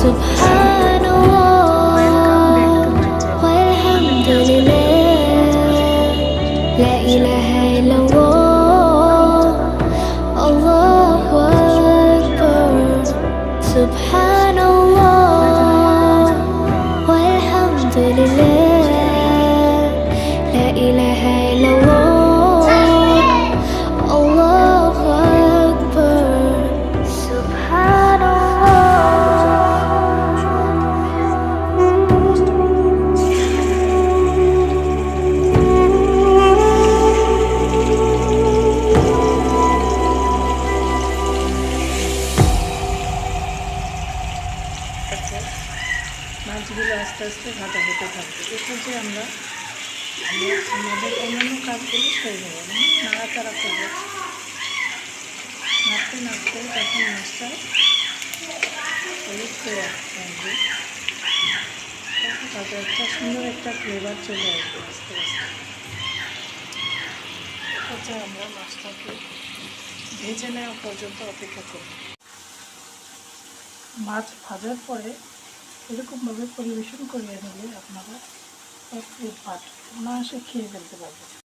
Subhanallah, walhamdulillah, la ilaha illallah, Allahu Akbar. Subhanallah, walhamdulillah, la ilaha illallah, Allahu Akbar. মাছগুলো আস্তে আস্তে ভাজা হতে থাকবে। এরপর যে আমরা আমাদের অন্যান্য কাজগুলো সেরে নেব, নাড়াচাড়া করবো, নাড়তে নাড়তে তখন মাছটা হলুদ হয়ে আসবে, তাতে একটা সুন্দর একটা ফ্লেভার চলে আসবে আস্তে আস্তে। এরপর আমরা মাছটাকে ভেজে নেওয়া পর্যন্ত অপেক্ষা করব। মাছ ভাজার পরে এরকমভাবে পরিবেশন করিয়ে নিলে আপনারা এক প্লেট ভাত অনায়াসে খেয়ে ফেলতে পারবেন।